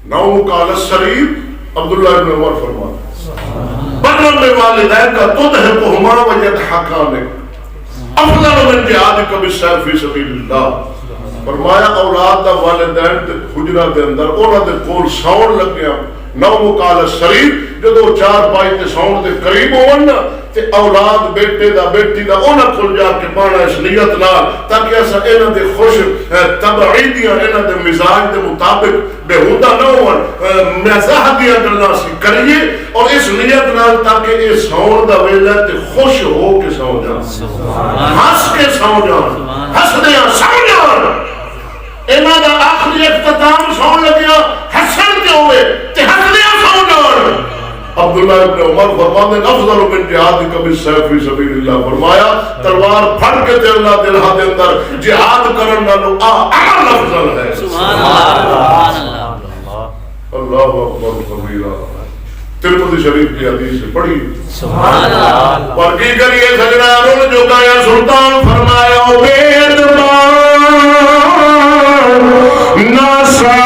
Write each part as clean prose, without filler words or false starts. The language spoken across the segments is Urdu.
نومک علی السریر عبداللہ ابن عمر فرماتے برم والدین کا تضحکہما ویضحکانک افضل من جہادک بالسیف فی سبیل اللہ. فرمایا اولاد دا والدین تے حجرہ دے اندر انہاں دے کول ساؤن لگیا نومک علی السریر جدو چار پائی تے ساؤن دے قریب ہون نا تے اولاد بیٹے دا بیٹی دا انہاں کھل جا کے پانا اس نیت نال تاکہ ایسا انہاں دے خوش تبعیدیاں انہاں دے مزاج دے مطابق بےہودہ نہ ہون مزاح دیا گلاں سی کریے اور اس نیت نال تاکہ یہ ساؤن دا ویلا تے خوش ہو کے سو جان ہنس کے سو جان ہنس دیا سو جان انہاں دا آخری اختتام سون لگیا حسن کے ہوئے تے ہنس دیا سو جان. عبداللہ ابن عمر فرماتے ہیں افضل من جہادک بالسیف فی سبیل اللہ. فرمایا تلوار پھڑ کے تے اللہ دل ہاتھ اندر جہاد کرن نالو اعلی افضل ہے. سبحان اللہ. اللہ اکبر کبیرہ. ترمذی شریف کی حدیث سے پڑھی. سبحان اللہ. اور کی کریے سجدہ جو گایا سلطان فرمایا عبید ناسا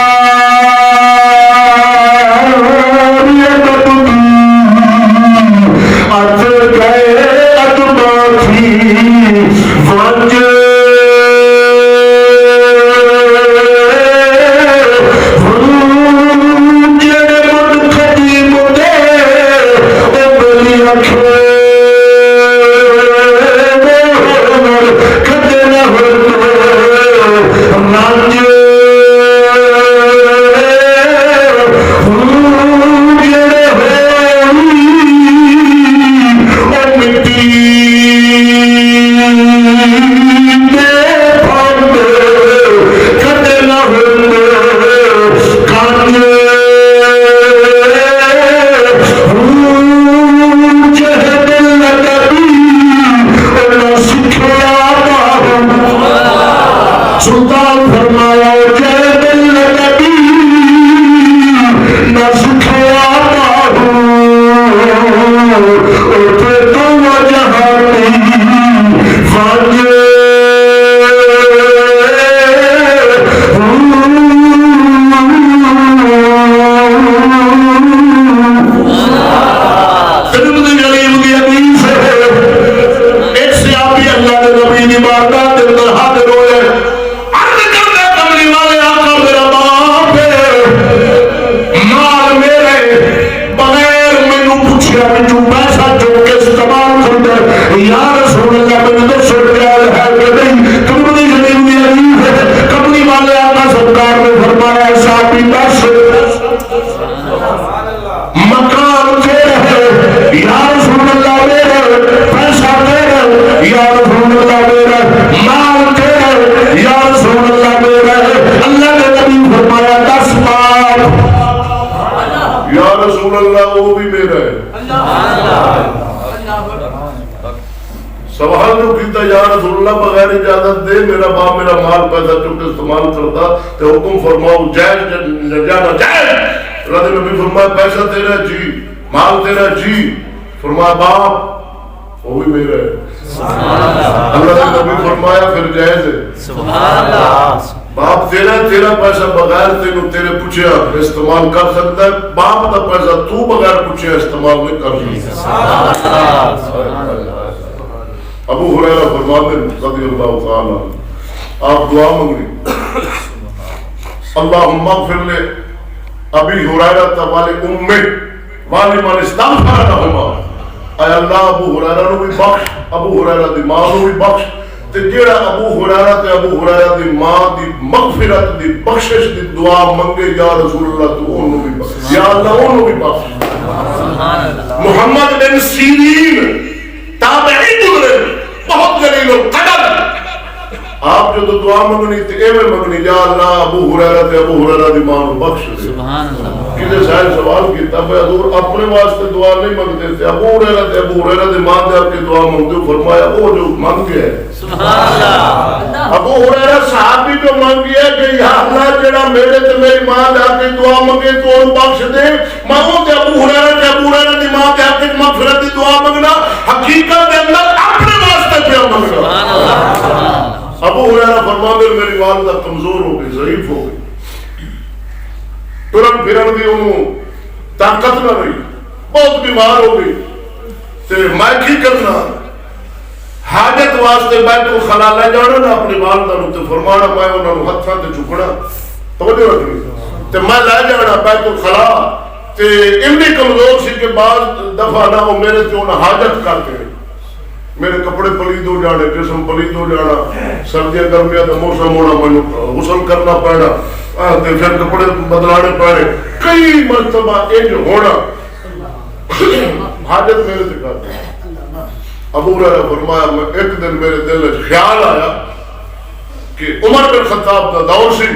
سوال جو کیتا یا رسول اللہ بغیر اجازت دے میرا باپ میرا مال پیسہ چکے استعمال کرتا تو حکم فرماؤ جائز جانا جائز. اللہ نبی فرمایا پیسہ تیرا جی مال تیرا جی. فرمایا باپ وہ بھی میرا ہے. اللہ نبی فرمایا پھر جائز ہے. باپ تیرا پیسہ بغیر تیرے پوچھیا استعمال کر سکتا ہے. باپ کا پیسہ تو بغیر پوچھیا استعمال نہیں کر سکتا. ابو ہریرہ فرماتے ہیں رضی اللہ تعالیٰ آپ دعا مانگی اللہم اغفر لے ابی ہریرہ والی امہ والی من استغفر لہما. اے اللہ ابو ہریرہ نو بھی بخش ابو ہریرہ دی ماں نو بھی بخش تے جیڑا ابو ہریرہ تے ابو ہریرہ دی ماں دی مغفرت دی بخشش دی دعا منگے یا رسول اللہ تو انہوں بھی بخش یا اللہ انہوں بھی بخش. محمد بن سیرین تابعی گزرے بہت جلیل القدر. آپ جو تو دعا منگنی تے ایویں منگنی یا اللہ ابو ہریرہ تے ابو ہریرہ دی ماں نو بخش دے. سبحان اللہ. کسی صاحب سوال کیتا ہے حضور اپنے واسطے دعا نہیں منگتے تھے ابو ہریرہ دی ماں دے آپ کی دعا منگتے. فرمایا وہ جو منگ گیا ہے. سبحان اللہ. ابو ہریرہ صحابی جو منگ گیا کہ یا اللہ جڑا میرے تے میری ماں دے آپ کی دعا منگے تو ان بخش دے. مانگو تے ابو ہریرہ دی ماں دے آپ کی مغفرت دی دعا منگنا حقیقت دے اندر اپنے واسطے پیا منگنا. سبحان اللہ. ابو ہریرہ فرماتے میری والدہ کمزور ہو گئی ضعیف ہو گئی ٹرن پھرن دی انہوں طاقت نہ رہی، بہت بیمار ہو گئی، تے میں کی کرنا؟ حاجت واسطے بیت الخلا لے جانا نا اپنی والدہ نو، تے فرمانا میں انہوں نے ہتھاں تے چکنا، توجہ رکھنی، تے میں لے جانا بیت الخلا، تے اتنی کمزور سی کہ بعض دفعہ نہ وہ میرے تے انہیں حاجت کر کے میرے کپڑے پلید ہو جانے، جسم پلید ہو جانا، سردیاں گرمیاں کا موسم ہونا، میں غسل کرنا پڑنا، پھر کپڑے بدلانے پڑے، کئی مرتبہ انج ہونا، حاجت میرے سے کرتے۔ ابو ہریرہ فرمایا میں ایک دن میرے دل میں خیال آیا کہ عمر بن خطاب کا دور سی،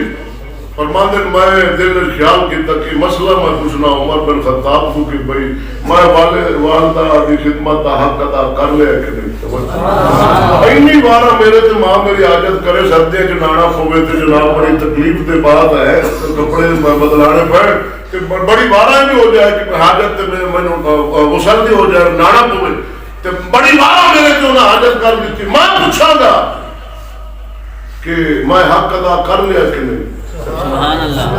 فرماندے میں دل میں خیال کیتا کہ مسئلہ میں پوچھنا عمر بن خطاب کو کہ بھئی میں والدہ دی خدمت دا حق ادا کر لیا کہ نہیں؟ اینی بارہ میرے تے ماں میری حاجت کرے، سردیاں چ نانا پوے تے جناب بڑی تکلیف دے بعد ہے کپڑے بدلانے پڑے، کہ بڑی بارہ بھی ہو جائے کہ حاجت تے میں غسل دی ہو جائے نانا پوے، تے بڑی بارہ میرے تے انہیں حاجت کر دیتی، میں پوچھا گا کہ میں حق ادا کر لیا کہ نہیں؟ سبحان اللہ،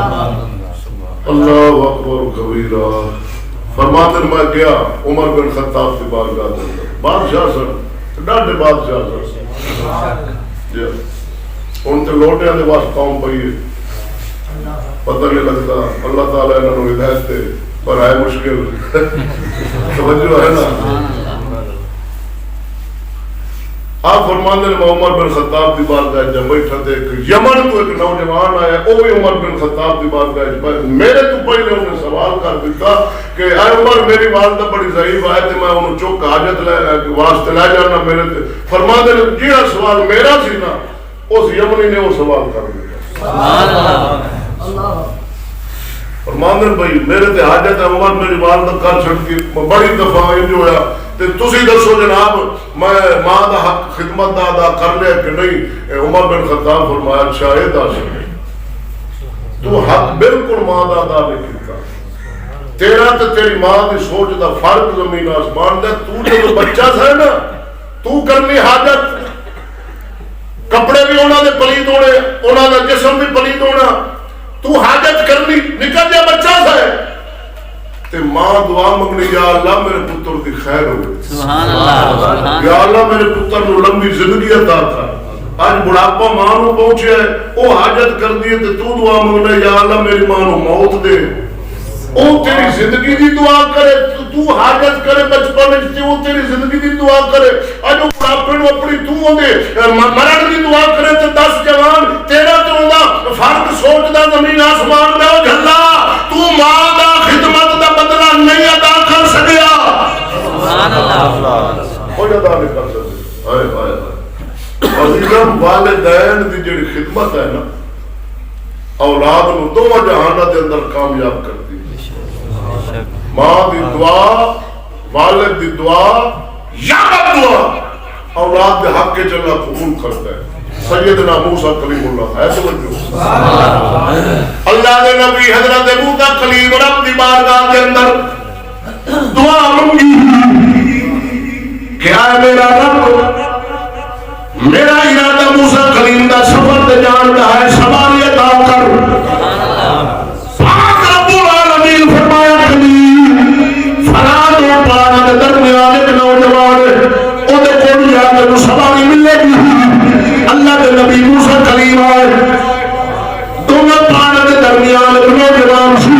اللہ اکبر کبیرہ۔ فرماتے میں گیا عمر بن خطاب کی بارگاہ میں، بادشاہ سن، ڈاڈے بادشاہ سن، ان تے لوٹے دے واسطے قوم پئی ہے، پتہ نہیں لگتا، اللہ تعالیٰ انہوں نے ہدایت دے، پر ہے مشکل، توجہ ہے نا۔ آپ فرماندے نے میں عمر بن خطاب کی بارگاہ جب بیٹھا تھے، یمن تو ایک نوجوان آیا، وہ بھی عمر بن خطاب کی بارگاہ میرے تو پہلے انہیں سوال کر دیتا کہ اے عمر میری والدہ بڑی ضعیف آئے تھے، میں انہوں چوک حاجت واسطے لے جانا میرے تھے۔ فرماندے نے جیڑا سوال میرا سی نا اس یمنی نے وہ سوال کر دیا۔ فرماندے بھائی میرے تے حاجت ہے، عمر میری والدہ کر چھڑکی، بڑی دفعہ انج ہویا تے تسی دسو جناب میں ماں دا حق خدمت دا ادا کر لیا کہ نہیں؟ عمر بن خطاب فرمایا شاہد آشم تو حق بالکل ماں دا ادا نہیں کیتا، تیرا تے تیری ماں دی سوچ دا فرق زمین آسمان دا، تو جو بچہ تھا نا تو کرنی حاجت، کپڑے بھی انہاں دے پلید ہونے، انہاں دا جسم بھی پلید ہونا، تو حاجت کرنی، نکل جا بچہ تھا تے ماں دعا منگنی یا اللہ میرے پتر دی خیر ہو، سبحان اللہ، یا اللہ میرے پتر نو لمبی زندگی عطا کر، آج بڑھاپا ماں نو پہنچے ہے وہ حاجت کر دی تے تو دعا منگنا یا اللہ میری ماں نو موت دے، او تیری زندگی دی دعا کرے، تو حاجت کرے بچپن وچ وہ تیری زندگی دی دعا کرے، اج وہ بڑھاپے نو اپنی تو دے مرن دی دعا کرے تے 10 جوان تیرا تے اوندا فرق سوچ دا زمین آسمان دا جھلا، تو ماں دا خدمت دا بدلہ نہیں ادا کر سکیا، سبحان اللہ، کوئی ادا نہیں کر سکتے۔ ہائے ہائے ہائے، عزیزم والدین دی جڑی خدمت ہے نا اولاد نو دونوں جہاناں دے اندر کامیاب کرتی، ماں دی دعا، والد دی دعا، یا دعا اولاد دے حق کے اللہ قبول کرتا ہے۔ سیدنا موسیٰ کلیم اللہ ہے توجہ، اللہ دے نبی حضرت موسیٰ کلیم رب دی بارگاہ کے اندر دعا منگی کہ اے میرا رب، میرا ارادہ موسیٰ کلیم دا سفر تے جان دا ہے، سواری عطا کر۔ پاک رب العالمین فرمایا کلیم فلان و پانا دے درمیان ایک نوجوان او دے کول جا کے سواری ملے گی، اللہ کے نبی موسیٰ کلیم آئے، دونوں پانا دے درمیان ایک نوجوان سی،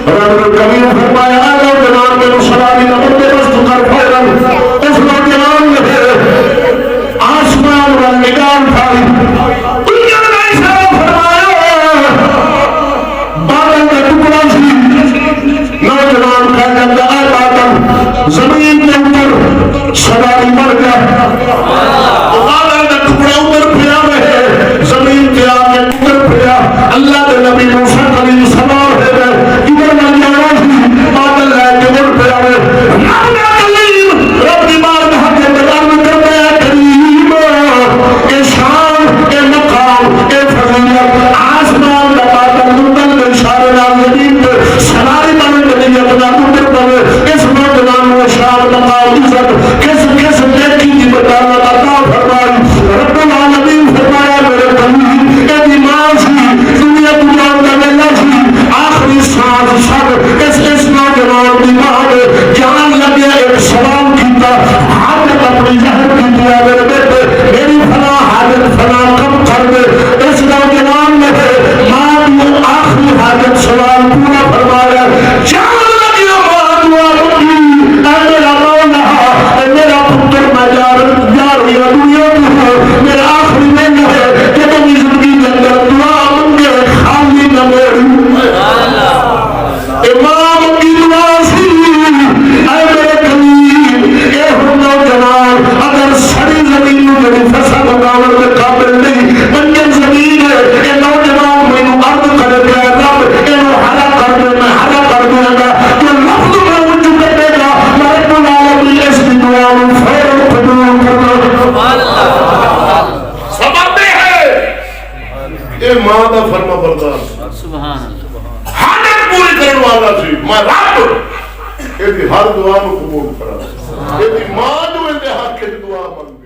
رب کلیم فرمایا اے نوجوان میں سواری نہ بندوبست کر پھیرن، اس نوجوان نے آسمان وال نگاہ اٹھائی، دنیا میں اشارہ فرمایا بادل کا ٹکڑا سی، نوجوان کہہ جاتا اے بادل زمین کے اوپر سواری مر گیا، بادل کا ٹکڑا اوپر پھرا رہے، زمین کے آگے اوپر پھرا، اللہ کے نبی موسیٰ کلیم سوار ہے ادھر نہ جانا سی، بادل لے کے اڑ پھرا رہے، اللہ کلیم رب دی بارگاہ کے اندر کرتا ہے کریم اے شان اے مقام اے فضیلت، آسمان کا بادل مدل میں اشارے نال زمین پہ سواری بن کے نہیں اپنا اوپر پڑے، اس نوجوان کو اشارہ یہ ہر دعا کو قبول کرا، یہ ماں جو اندے حق دعا منگ